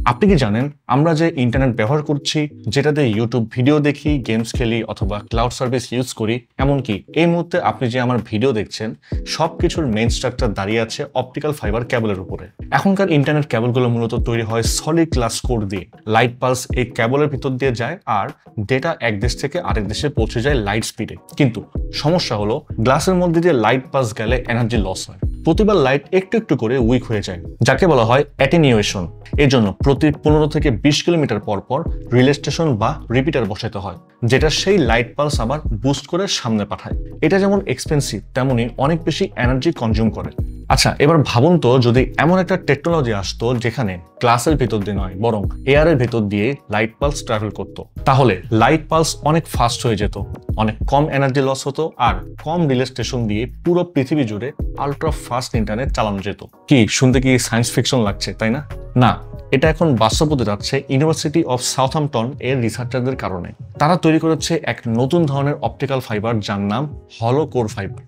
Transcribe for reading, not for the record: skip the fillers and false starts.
আপনি কি জানেন আমরা যে ইন্টারনেট ব্যবহার করছি, যেটাতে ইউটিউব ভিডিও দেখি, গেমস খেলি অথবা ক্লাউড সার্ভিস ইউজ করি, এমনকি এই মুহূর্তে আপনি যে আমার ভিডিও দেখছেন সবকিছুর মেইন স্ট্রাকচার দাঁড়িয়ে আছে অপটিক্যাল ফাইবার কেবলের উপরে। এখনকার ইন্টারনেট কেবলগুলো মূলত তৈরি হয় সলিড গ্লাস কোর দিয়ে। লাইট পালস এই কেবলের ভিতর দিয়ে যায় আর ডেটা এক দেশ থেকে আরেক দেশে পৌঁছে যায় লাইট স্পিডে। কিন্তু সমস্যা হলো গ্লাসের মধ্যে দিয়ে লাইট পালস গেলে এনার্জি লস হয়। প্রতিবার লাইট একটু একটু করে উইক হয়ে যায়, যাকে বলা হয় অ্যাটেনিউয়েশন। এর জন্য প্রতি 15 থেকে 20 কিলোমিটার পর পর রিলে স্টেশন বা রিপিটার বসাতে হয়, যেটা সেই লাইট পালস আবার বুস্ট করে সামনে পাঠায়। এটা যেমন এক্সপেন্সিভ, তেমনি অনেক বেশি এনার্জি কনজিউম করে। আচ্ছা, এবার ভাবুন তো যদি এমন একটা টেকনোলজি আসতো যেখানে গ্লাসের ভিতর দিয়ে নয় বরং এয়ারের ভিতর দিয়ে লাইট পালস ট্রাভেল করতো, তাহলে লাইট পালস অনেক ফাস্ট হয়ে যেত, অনেক কম এনার্জি লস হতো আর কম রিলে স্টেশন দিয়ে পুরো পৃথিবী জুড়ে আলট্রা ফাস্ট ইন্টারনেট চালানো যেত। কি শুনতে কি সায়েন্স ফিকশন লাগছে, তাই না? না, এটা এখন বাস্তব হতে যাচ্ছে ইউনিভার্সিটি অফ সাউথহ্যাম্পটন এর রিসার্চারদের কারণে। তারা তৈরি করেছে এক নতুন ধরনের অপটিক্যাল ফাইবার যার নাম হলো কোর ফাইবার।